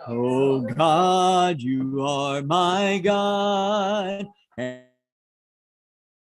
Oh God, you are my God, and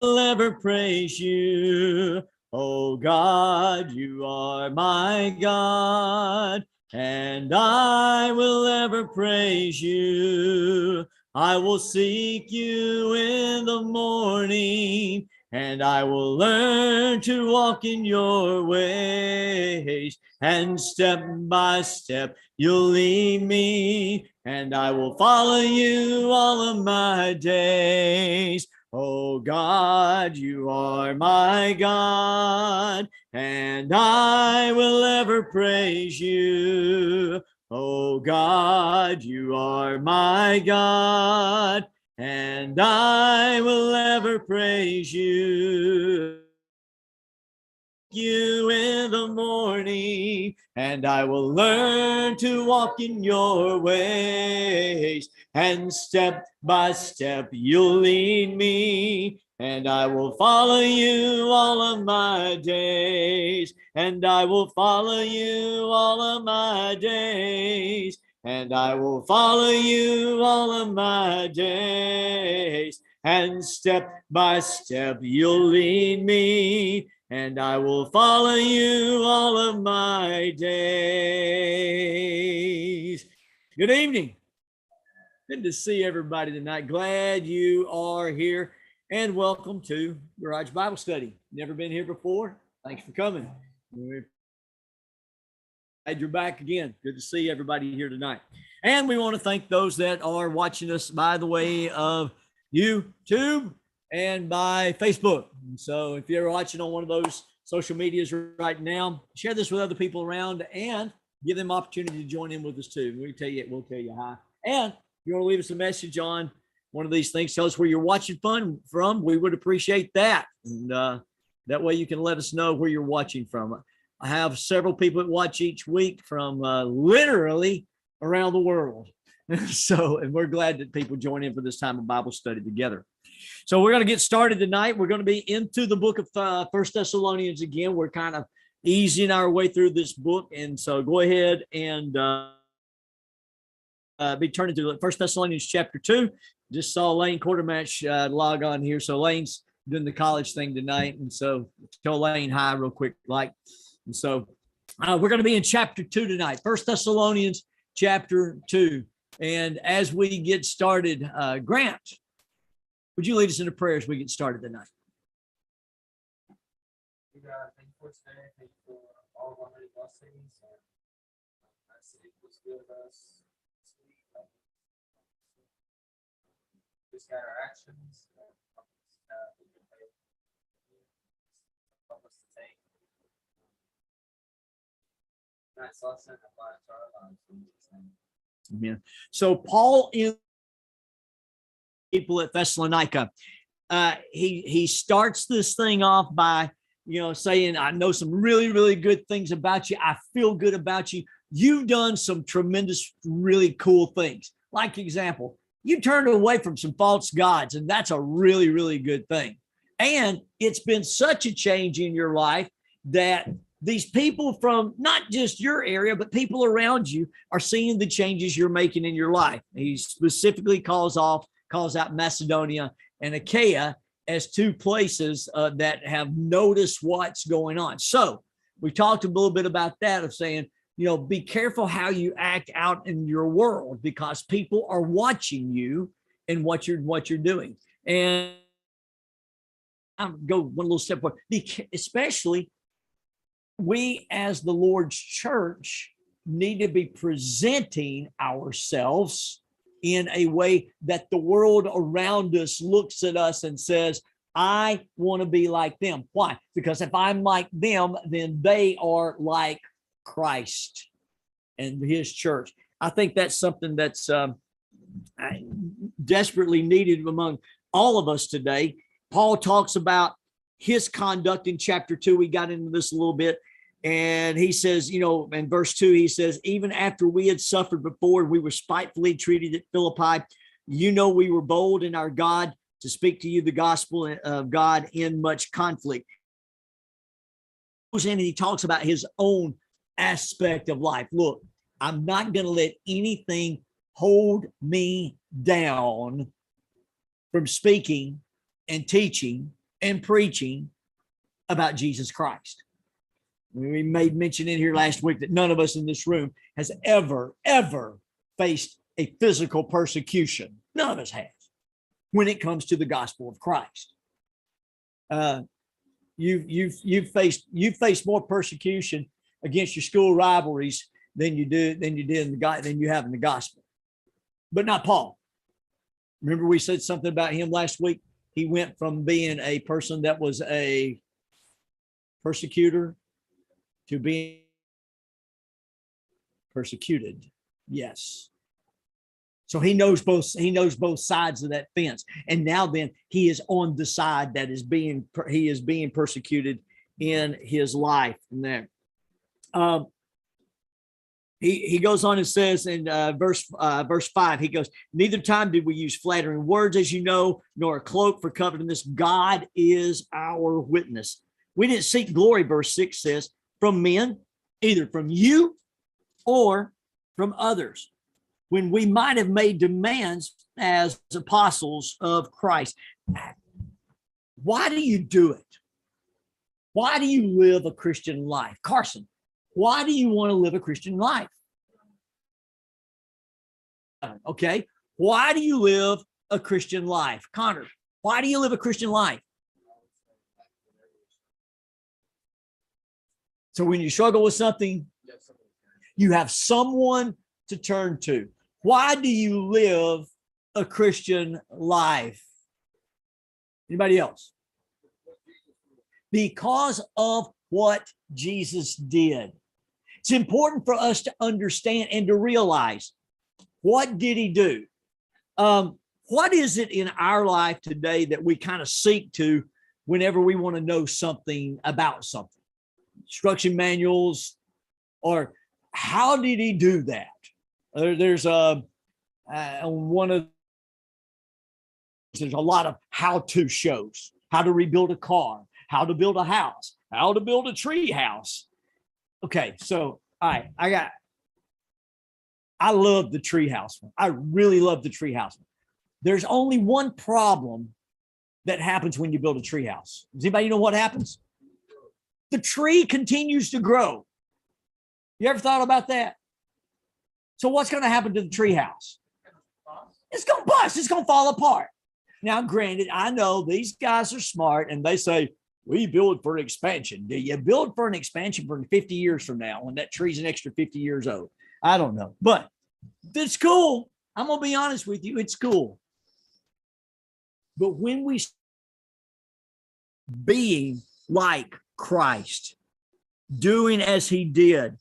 I'll ever praise you. Oh God, you are my God, and I will ever praise you. I will seek you in the morning, and I will learn to walk in your ways. And step by step, you'll lead me, and I will follow you all of my days. Oh God, you are my God, and I will ever praise you. Oh God, you are my God, and I will ever praise you. You in the morning, and I will learn to walk in your ways. And step by step, you'll lead me, and I will follow you all of my days. And I will follow you all of my days. And I will follow you all of my days. And step by step, you'll lead me, and I will follow you all of my days. Good evening. Good to see everybody tonight. Glad you are here, and welcome to Garage Bible Study. Never been here before? Thanks for coming. Glad you're back again. Good to see everybody here tonight. And we want to thank those that are watching us by the way of YouTube and by Facebook. So if you're watching on one of those social medias right now, share this with other people around and give them opportunity to join in with us too. We'll tell you hi. And if you want to leave us a message on one of these things, tell us where you're watching from. We would appreciate that. And that way you can let us know where you're watching from. I have several people that watch each week from literally around the world. And we're glad that people join in for this time of Bible study together. So we're going to get started tonight. We're going to be into the book of First Thessalonians again. We're kind of easing our way through this book. And so go ahead and be turning to First Thessalonians chapter 2. Just saw Lane Quartermatch log on here. So Lane's doing the college thing tonight. And so tell Lane hi real quick. And so we're going to be in chapter 2 tonight. First Thessalonians chapter 2. And as we get started, Grant, would you lead us in a prayer as we get started tonight? God, thank you for today. Thank you for all of our many blessings. And I say it was good of us this week. Just got our actions. Help us to take nice lesson and apply it to our lives. Amen. So Paul in people at Thessalonica, he starts this thing off by saying, I know some really, really good things about you. I feel good about you. You've done some tremendous, really cool things. Like example, you turned away from some false gods, and that's a really, really good thing. And it's been such a change in your life that these people from not just your area, but people around you are seeing the changes you're making in your life. He specifically calls out Macedonia and Achaia as two places that have noticed what's going on. So we talked a little bit about that, of saying, be careful how you act out in your world, because people are watching you and what you're doing. And I'll go one little step forward, especially we as the Lord's church need to be presenting ourselves in a way that the world around us looks at us and says, I want to be like them. Why? Because if I'm like them, then they are like Christ and his church. I think that's something that's desperately needed among all of us today. Paul talks about his conduct in chapter 2. We got into this a little bit. And he says, in verse 2, he says, even after we had suffered before, we were spitefully treated at Philippi. We were bold in our God to speak to you the gospel of God in much conflict. in and he talks about his own aspect of life. Look, I'm not going to let anything hold me down from speaking and teaching and preaching about Jesus Christ. We made mention in here last week that none of us in this room has ever faced a physical persecution. None of us has when it comes to the gospel of Christ. You've faced more persecution against your school rivalries than you have in the gospel, but not Paul. Remember, we said something about him last week. He went from being a person that was a persecutor to being persecuted. Yes. So he knows both sides of that fence. And now then he is on the side that is being persecuted in his life. And there. He goes on and says in verse 5, he goes, neither time did we use flattering words, as you know, nor a cloak for covetousness. God is our witness. We didn't seek glory, verse 6 says, from men, either from you or from others, when we might have made demands as apostles of Christ. Why do you do it? Why do you live a Christian life? Carson, why do you want to live a Christian life? Okay. Why do you live a Christian life? Connor, why do you live a Christian life? So when you struggle with something, you have someone to turn to. Why do you live a Christian life? Anybody else? Because of what Jesus did. It's important for us to understand and to realize, what did he do? What is it in our life today that we kind of seek to whenever we want to know something about something? Instruction manuals, or how did he do that? There's a lot of how-to shows, how to rebuild a car, how to build a house, how to build a tree house. Okay, so I love the tree house one. I really love the tree house one. There's only one problem that happens when you build a tree house. Does anybody know what happens? The tree continues to grow. You ever thought about that? So what's going to happen to the tree house? It's going to bust. It's going to fall apart. Now, granted, I know these guys are smart and they say, we build for expansion. Do you build for an expansion for 50 years from now when that tree's an extra 50 years old? I don't know, but it's cool. I'm going to be honest with you. It's cool. But when we being like Christ, doing as he did,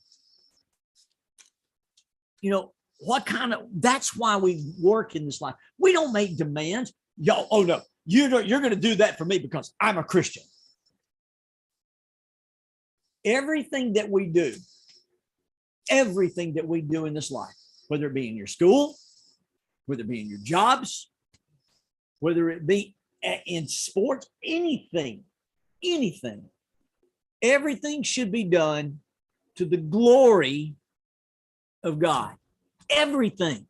that's why we work in this life. We don't make demands. Oh no, you're going to do that for me because I'm a Christian. Everything that we do in this life, whether it be in your school, whether it be in your jobs, whether it be in sports, anything, everything should be done to the glory of God. Everything.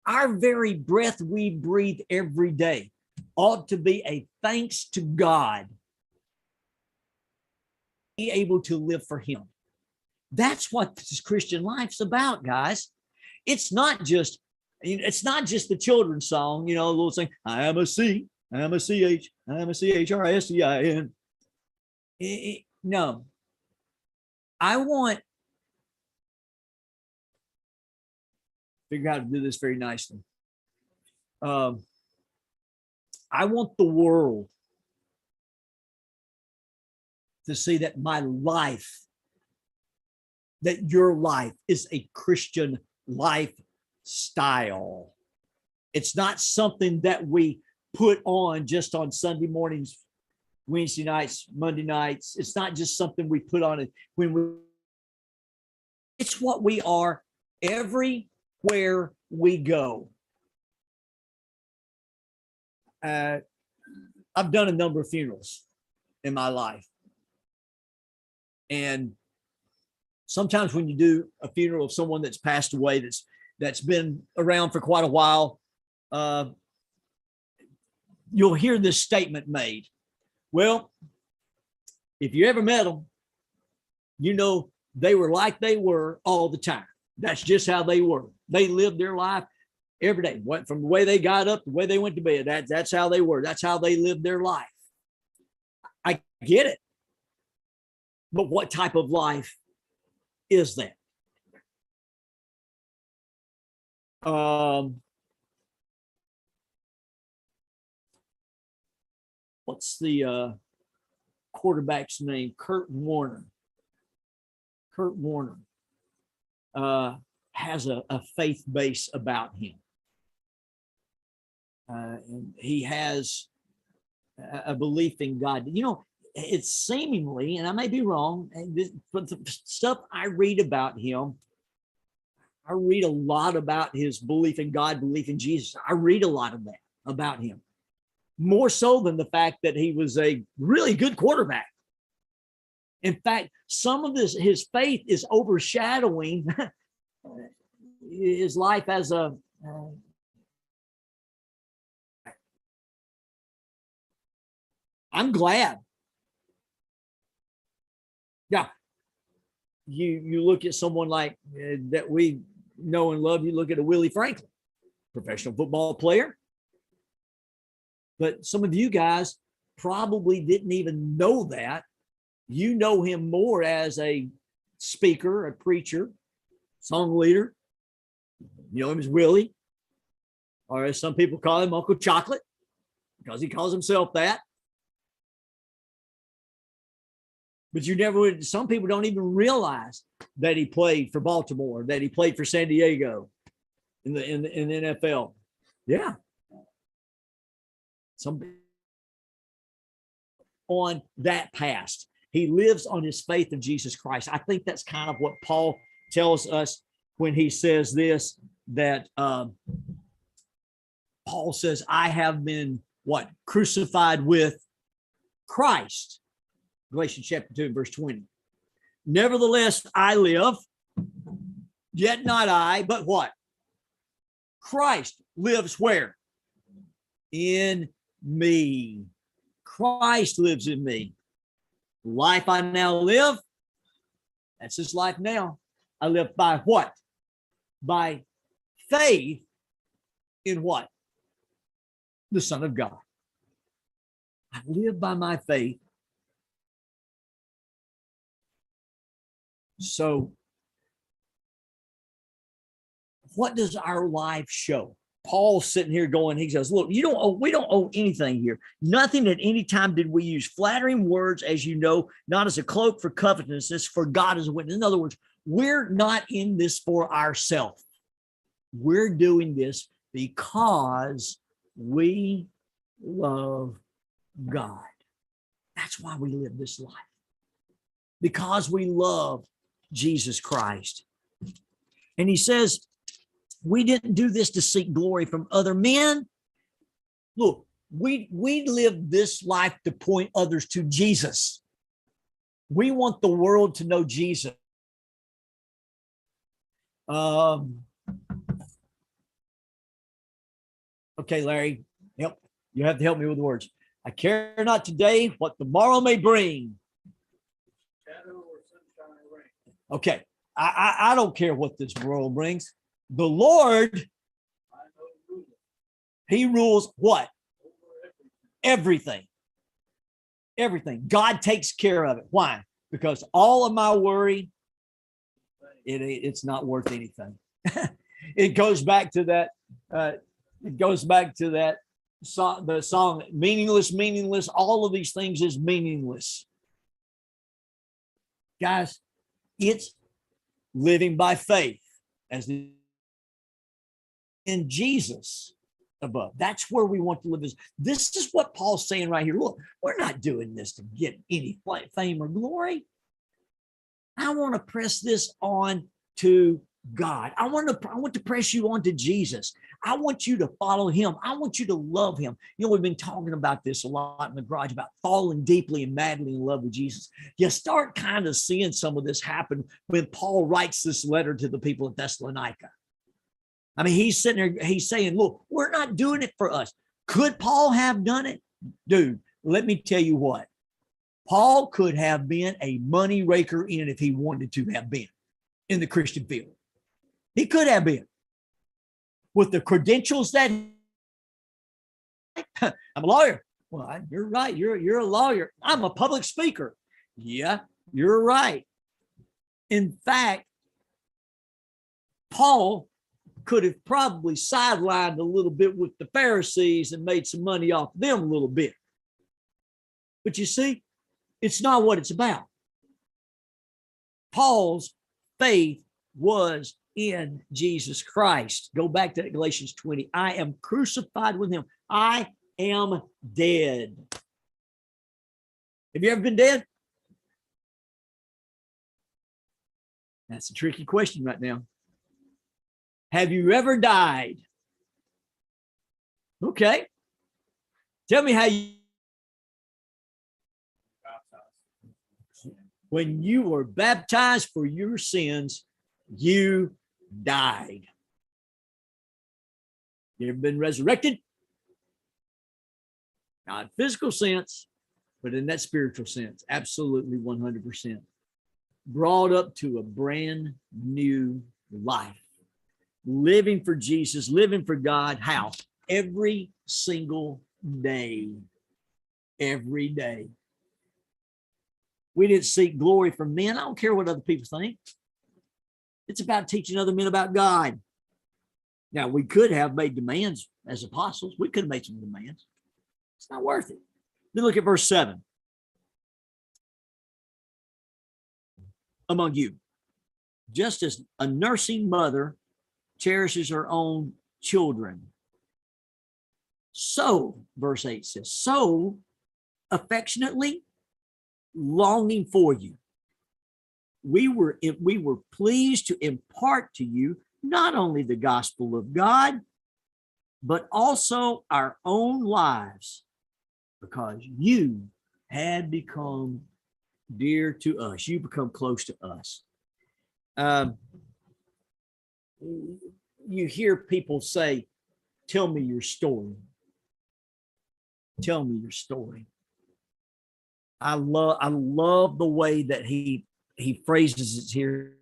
Our very breath we breathe every day ought to be a thanks to God. Be able to live for him. That's what this Christian life's about, guys. It's not just the children's song, the little thing, I am a C, I am a CH, I am a CHRISTIN. No. I want figure out how to do this very nicely. I want the world to see that my life, that your life is a Christian lifestyle. It's not something that we put on just on Sunday mornings, Wednesday nights, Monday nights. It's not just something we put on it it's what we are everywhere we go. I've done a number of funerals in my life. And sometimes when you do a funeral of someone that's passed away, that's been around for quite a while, you'll hear this statement made. Well, if you ever met them, you know they were like they were all the time. That's just how they were. They lived their life every day. Went from the way they got up, the way they went to bed. That's how they were. That's how they lived their life. I get it. But what type of life is that? What's the quarterback's name? Kurt Warner. Kurt Warner has a faith base about him. And he has a belief in God. You know, it's seemingly, and I may be wrong, but the stuff I read about him, I read a lot about his belief in God, belief in Jesus. I read a lot of that about him, more so than the fact that he was a really good quarterback. In fact, some of his faith is overshadowing his life as a I'm glad. Yeah. You look at someone like that we know and love, you look at a Willie Franklin, professional football player. But some of you guys probably didn't even know that. You know him more as a speaker, a preacher, song leader. You know him as Willie, or as some people call him, Uncle Chocolate, because he calls himself that. But you never would, some people don't even realize that he played for Baltimore, that he played for San Diego in the NFL. Yeah. Some on that past. He lives on his faith in Jesus Christ. I think that's kind of what Paul tells us when he says this, that Paul says, I have been what? Crucified with Christ. Galatians chapter 2, verse 20. Nevertheless, I live, yet not I, but what? Christ lives where? In me. Christ lives in me. Life I now live, that's his life now. I live by what? By faith in what? The Son of God. I live by my faith. So, what does our life show? Paul's sitting here going, he says, look, we don't owe anything here. Nothing at any time did we use flattering words, as you know, not as a cloak for covetousness, for God is a witness. In other words, we're not in this for ourselves. We're doing this because we love God. That's why we live this life. Because we love Jesus Christ. And he says, we didn't do this to seek glory from other men. Look, we live this life to point others to Jesus. We want the world to know Jesus. Okay, Larry, yep, you have to help me with the words. I care not today what tomorrow may bring. Okay, I don't care what this world brings. The Lord, he rules what? Everything. Everything. God takes care of it. Why? Because all of my worry, it's not worth anything. It goes back to that. The song, meaningless, meaningless. All of these things is meaningless. Guys, it's living by faith as in Jesus above. That's where we want to live. This is what Paul's saying right here. Look, we're not doing this to get any fame or glory. I want to press this on to God. I want to press you on to Jesus. I want you to follow him. I want you to love him. You know, we've been talking about this a lot in the garage about falling deeply and madly in love with Jesus. You start kind of seeing some of this happen when Paul writes this letter to the people at Thessalonica. I mean, he's sitting there, he's saying, look, we're not doing it for us. Could Paul have done it? Dude, let me tell you what. Paul could have been a money raker in if he wanted to have been in the Christian field. He could have been. With the credentials that I'm a lawyer. Well, you're right. You're a lawyer. I'm a public speaker. Yeah, you're right. In fact, Paul could have probably sidelined a little bit with the Pharisees and made some money off them a little bit. But you see, it's not what it's about. Paul's faith was in Jesus Christ. Go back to Galatians 20. I am crucified with him. I am dead. Have you ever been dead? That's a tricky question right now. Have you ever died? Okay. Tell me how you. When you were baptized for your sins, you died. You ever been resurrected? Not in physical sense, but in that spiritual sense. Absolutely 100%. Brought up to a brand new life. Living for Jesus, living for God. How? Every single day. Every day. We didn't seek glory from men. I don't care what other people think. It's about teaching other men about God. Now, we could have made demands as apostles. We could have made some demands. It's not worth it. Then look at verse 7. Among you, just as a nursing mother cherishes her own children, so, verse 8 says, so affectionately longing for you, we were pleased to impart to you not only the gospel of God, but also our own lives, because you had become dear to us. You become close to us. You hear people say, tell me your story. Tell me your story. I love the way that he phrases it here.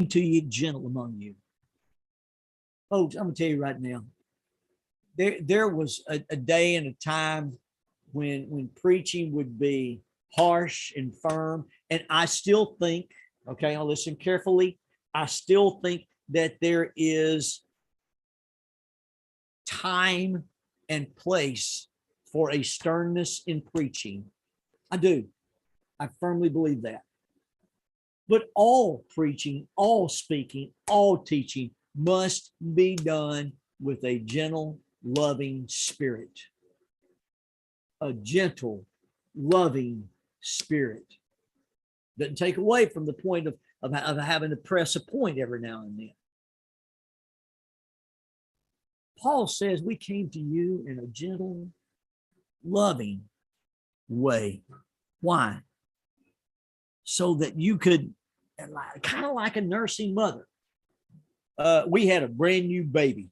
To you, gentle among you. Folks, I'm gonna tell you right now, there was a day and a time when preaching would be harsh and firm. And I still think, okay, I'll listen carefully. I still think that there is time and place for a sternness in preaching. I do. I firmly believe that. But all preaching, all speaking, all teaching must be done with a gentle, loving spirit. A gentle, loving spirit. Doesn't take away from the point of having to press a point every now and then. Paul says we came to you in a gentle, loving way. Why? So that you could, kind of like a nursing mother. We had a brand new baby.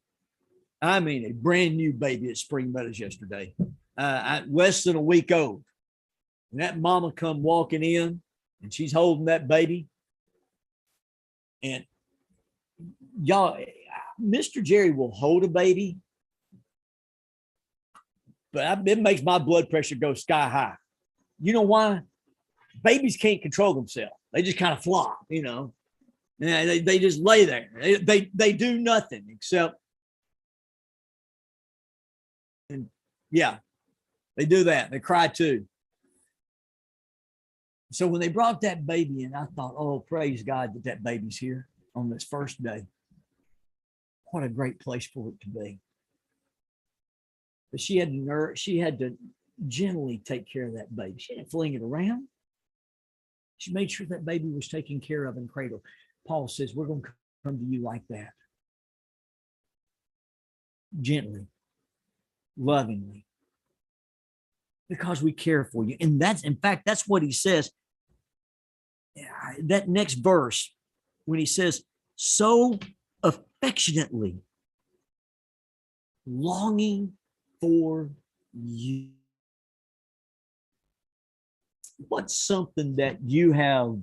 I mean, a brand new baby at Spring Meadows yesterday. Less than a week old. And that mama come walking in and she's holding that baby. And y'all, Mr. Jerry will hold a baby, but it makes my blood pressure go sky high. You know why? Babies can't control themselves. They just kind of flop, you know. And they just lay there. They do nothing except, and yeah, they do that. They cry too. So when they brought that baby in, I thought, oh, praise God that baby's here on this first day. What a great place for it to be. But she had to gently take care of that baby. She didn't fling it around. She made sure that baby was taken care of and cradled. Paul says, we're going to come to you like that. Gently, lovingly, because we care for you. And that's, in fact, that's what he says. That next verse, when he says, so affectionately longing for you. What's something that you have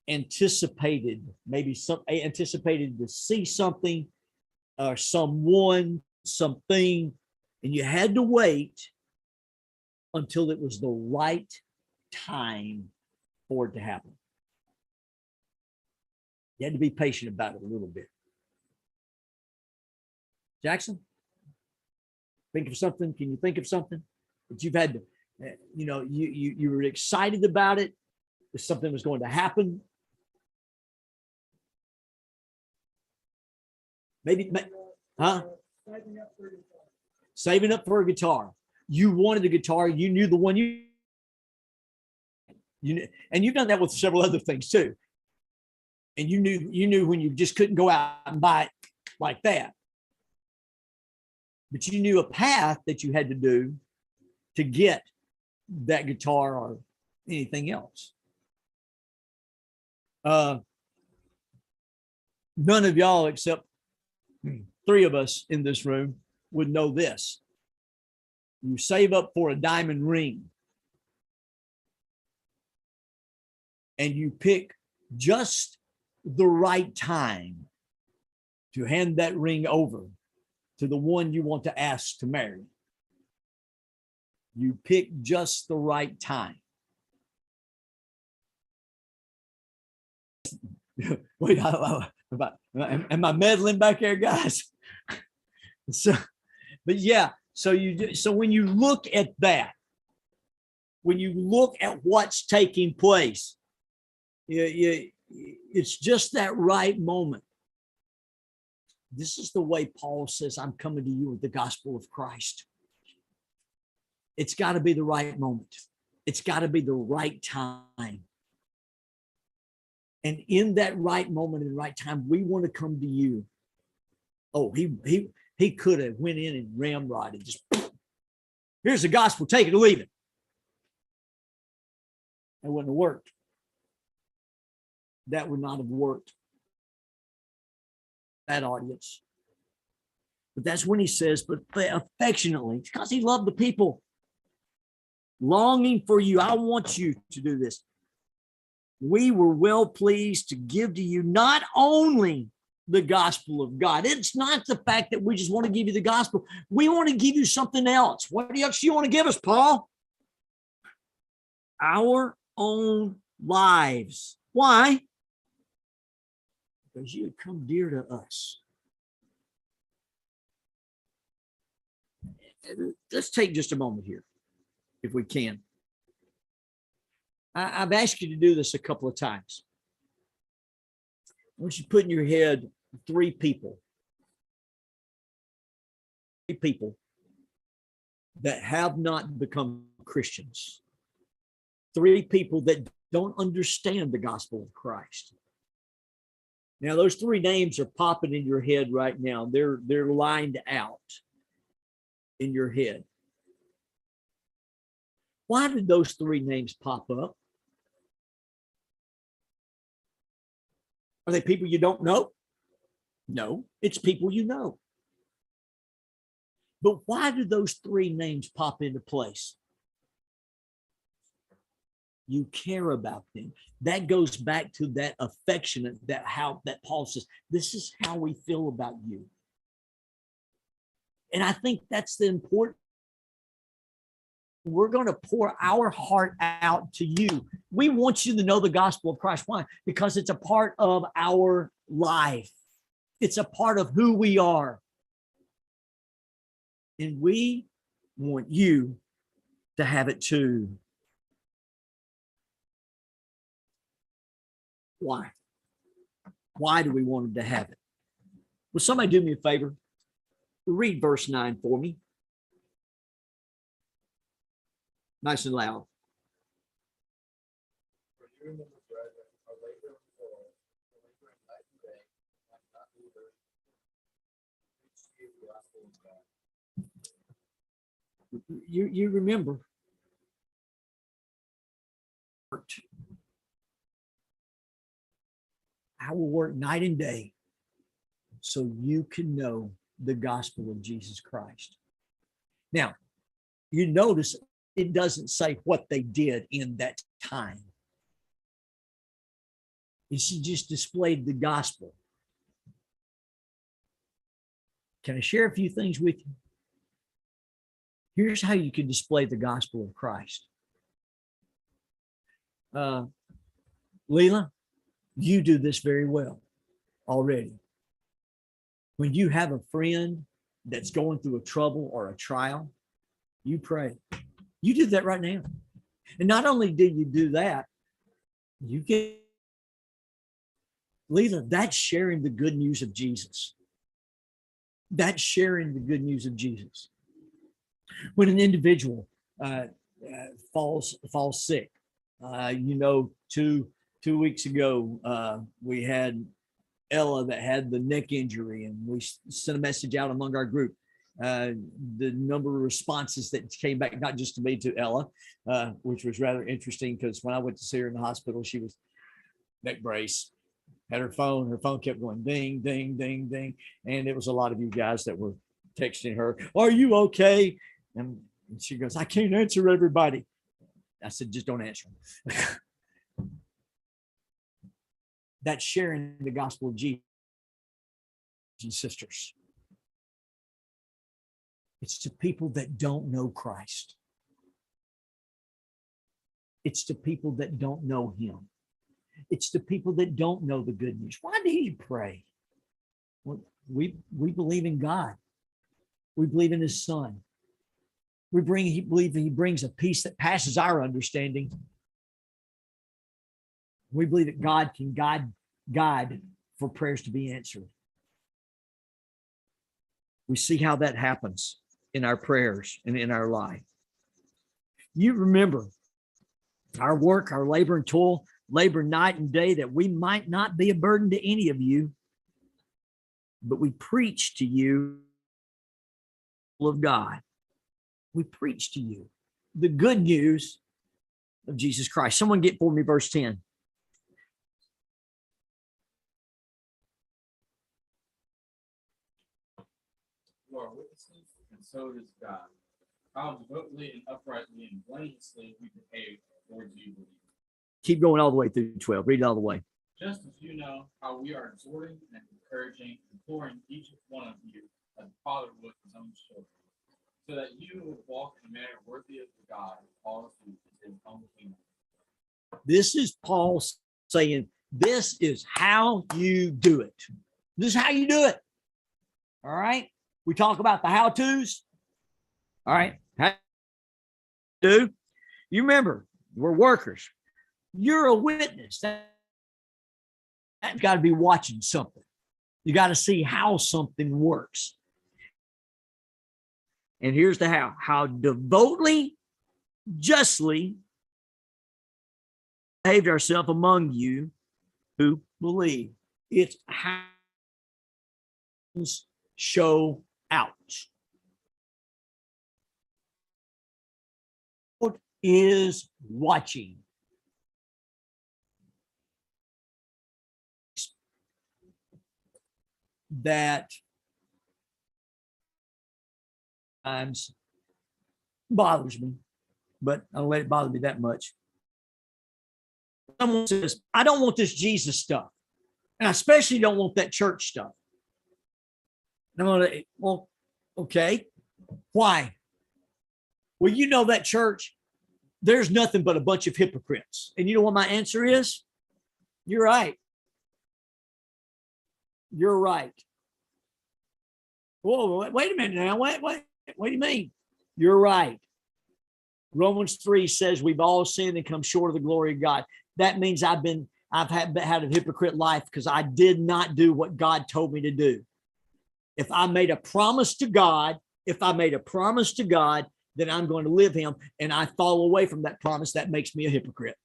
anticipated, maybe anticipated to see something or someone, something, and you had to wait until it was the right time for it to happen? You had to be patient about it a little bit. Jackson, think of something. Can you think of something that you've had to, you were excited about it, that something was going to happen? Maybe, huh? Saving up for a guitar. You wanted a guitar. You knew the one you knew, and you've done that with several other things too. And you knew when you just couldn't go out and buy it like that. But you knew a path that you had to do to get that guitar or anything else. None of y'all except 3 of us in this room would know this. You save up for a diamond ring and you pick just the right time to hand that ring over to the one you want to ask to marry. You pick just the right time. Wait, am I meddling back there, guys? So, but yeah, so when you look at that, when you look at what's taking place, it's just that right moment. This is the way Paul says, I'm coming to you with the gospel of Christ. It's got to be the right moment. It's got to be the right time. And in that right moment and right time, we want to come to you. Oh, he could have went in and ramrodded. Just, here's the gospel, take it or leave it. That wouldn't have worked. That would not have worked. That audience. But that's when he says, but affectionately, because he loved the people, longing for you. I want you to do this. We were well pleased to give to you not only the gospel of God. It's not the fact that we just want to give you the gospel. We want to give you something else. What else do you want to give us, Paul? Our own lives. Why? Because you have come dear to us. Let's take just a moment here, if we can. I've asked you to do this a couple of times. I want you to put in your head 3 people. 3 people that have not become Christians. 3 people that don't understand the gospel of Christ. Now, those 3 names are popping in your head right now. They're lined out in your head. Why did those 3 names pop up? Are they people you don't know? No, it's people you know. But why did those 3 names pop into place? You care about them. That goes back to that affectionate, that Paul says, this is how we feel about you. And I think that's the important. We're going to pour our heart out to you. We want you to know the gospel of Christ. Why? Because it's a part of our life. It's a part of who we are. And we want you to have it too. Why? Why do we want them to have it? Will somebody do me a favor? Read verse 9 for me. Nice and loud. For you, brethren, are laboring You remember. I will work night and day so you can know the gospel of Jesus Christ. Now, you notice it doesn't say what they did in that time. She just displayed the gospel. Can I share a few things with you? Here's how you can display the gospel of Christ. Leela, you do this very well already. When you have a friend that's going through a trouble or a trial, you pray. You do that right now. And not only do you do that, you get, Leela, that's sharing the good news of Jesus. That's sharing the good news of Jesus. When an individual falls sick, two weeks ago, we had Ella that had the neck injury, and we sent a message out among our group. The number of responses that came back, not just to me, to Ella, which was rather interesting, because when I went to see her in the hospital, she was neck brace, had her phone kept going ding, ding, ding, ding. And it was a lot of you guys that were texting her, "Are you okay?" And she goes, "I can't answer everybody." I said, "Just don't answer them." That's sharing the gospel of Jesus and sisters. It's to people that don't know Christ. It's to people that don't know him. It's to people that don't know the good news. Why do you pray? Well, we believe in God. We believe in his son. We believe he brings a peace that passes our understanding. We believe that God can guide for prayers to be answered. We see how that happens in our prayers and in our life. You remember our work, our labor and toil, labor night and day, that we might not be a burden to any of you, but we preach to you of God. We preach to you the good news of Jesus Christ. Someone get for me verse 10. You are witnesses, and so does God, how devotedly and uprightly and blamelessly we behave towards you believers. Keep going all the way through 12. Read it all the way. Just as you know how we are exhorting and encouraging, imploring each one of you as a father would his own children, so that you would walk in a manner worthy of the God who calls you to his own kingdom. This is Paul saying, this is how you do it. This is how you do it. All right. We talk about the how-tos. All right. How do? You remember, we're workers. You're a witness. That's got to be watching something. You got to see how something works. And here's the how devotedly, justly behaved ourselves among you who believe. It's how show out. God is watching. That times bothers me, but I don't let it bother me that much. Someone says, "I don't want this Jesus stuff. And I especially don't want that church stuff." And I'm going to, well, okay. Why? Well, you know, that church, there's nothing but a bunch of hypocrites. And you know what my answer is? You're right. You're right. Whoa, wait a minute now. What do you mean? You're right. Romans 3 says we've all sinned and come short of the glory of God. That means I've had a hypocrite life because I did not do what God told me to do. If I made a promise to God, then I'm going to live him, and I fall away from that promise, that makes me a hypocrite.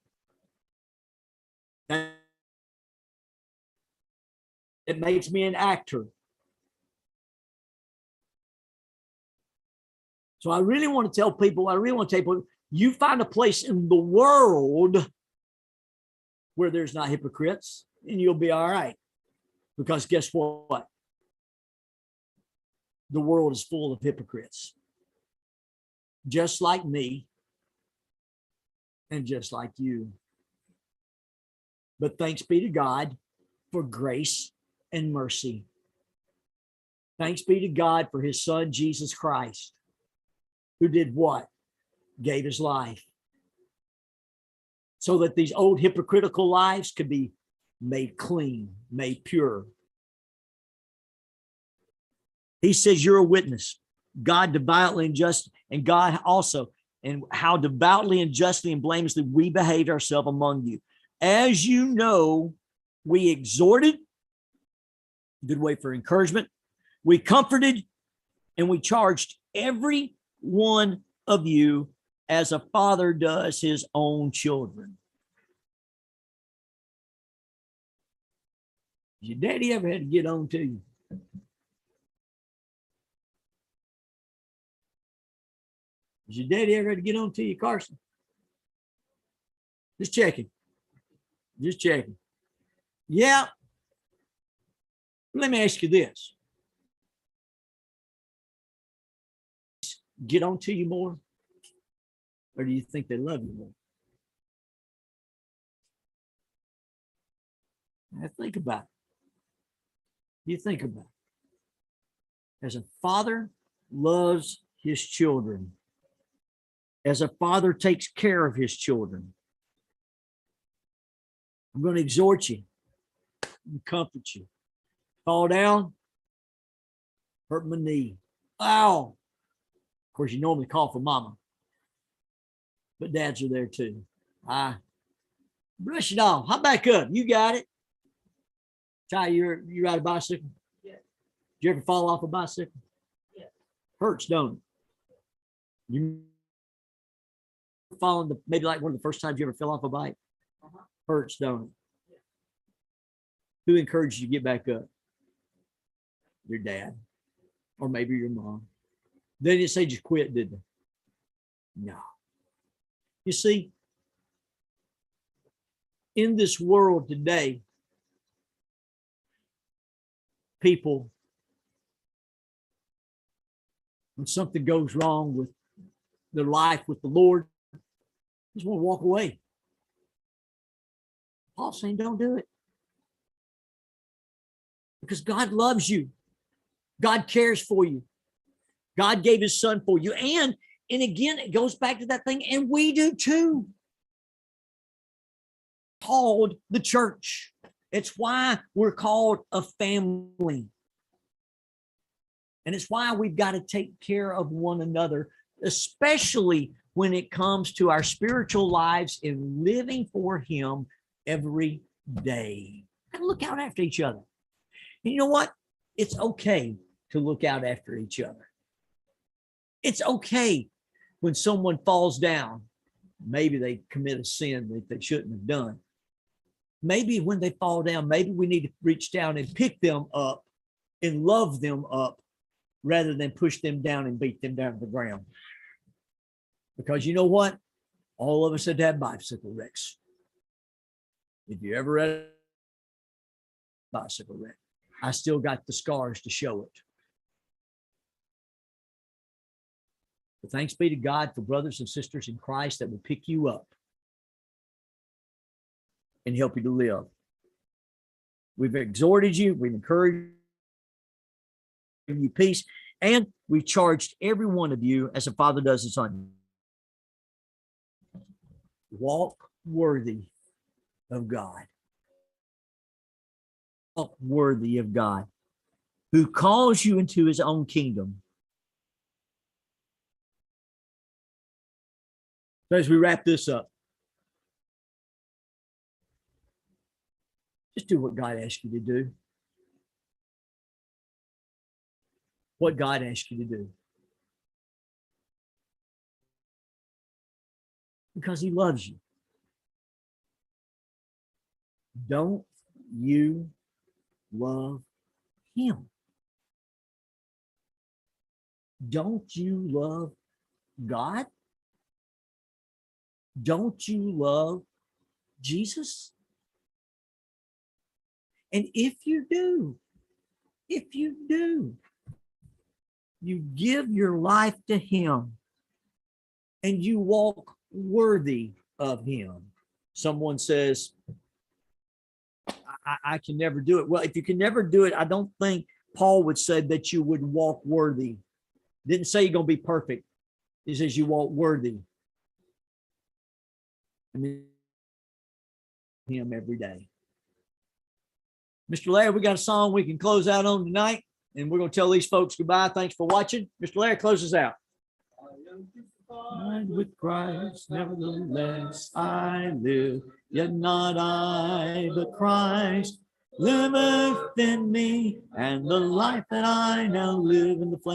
It makes me an actor. So I really want to tell people, you find a place in the world where there's not hypocrites, and you'll be all right. Because guess what? The world is full of hypocrites, just like me and just like you. But thanks be to God for grace and mercy. Thanks be to God for his son, Jesus Christ, who did what? Gave his life so that these old hypocritical lives could be made clean, made pure. He says, you're a witness. God devoutly and just, and God also, and how devoutly and justly and blamelessly we behaved ourselves among you. As you know, we exhorted, good way for encouragement, we comforted, and we charged every one of you as a father does his own children. Your daddy ever had to get on to you? Has your daddy ever had to get on to you, Carson? Just checking. Just checking. Yeah. Let me ask you this. Get on to you more? Or do you think they love you more? Now think about it. You think about it. As a father loves his children, as a father takes care of his children, I'm going to exhort you and comfort you. Fall down, hurt my knee. Ow. Of course, you normally call for mama, but dads are there too. Brush it off. Hop back up. You got it. Ty, you ride a bicycle? Yeah. Did you ever fall off a bicycle? Yeah. Hurts, don't it? You falling maybe like one of the first times you ever fell off a bike? Uh-huh. Hurts, don't it? Yeah. Who encouraged you to get back up? Your dad, or maybe your mom. They didn't say just quit, did they? No. You see, in this world today, people, when something goes wrong with their life with the Lord, just want to walk away. Paul's saying, don't do it. Because God loves you. God cares for you. God gave his son for you. And again, it goes back to that thing, and we do too. Called the church. It's why we're called a family. And it's why we've got to take care of one another, especially when it comes to our spiritual lives and living for him every day. And look out after each other. And you know what? It's okay to look out after each other. It's okay when someone falls down. Maybe they commit a sin that they shouldn't have done. Maybe when they fall down, maybe we need to reach down and pick them up and love them up rather than push them down and beat them down to the ground. Because you know what? All of us have had bicycle wrecks. If you ever had a bicycle wreck, I still got the scars to show it. But thanks be to God for brothers and sisters in Christ that will pick you up and help you to live. We've exhorted you, we've encouraged you peace, and we charged every one of you as a father does his son. Walk worthy of God. Walk worthy of God, who calls you into his own kingdom. So as we wrap this up, just do what God asks you to do. What God asks you to do. Because he loves you. Don't you love him? Don't you love God? Don't you love Jesus? And if you do, you give your life to him and you walk worthy of him. Someone says, I can never do it. Well, if you can never do it, I don't think Paul would say that you would walk worthy. Didn't say you're going to be perfect. He says you walk worthy. I mean, him every day. Mr. Larry, we got a song we can close out on tonight, and we're going to tell these folks goodbye. Thanks for watching. Mr. Larry, close us out. With Christ, nevertheless I live, yet not I, but Christ liveth in me, and the life that I now live in the flesh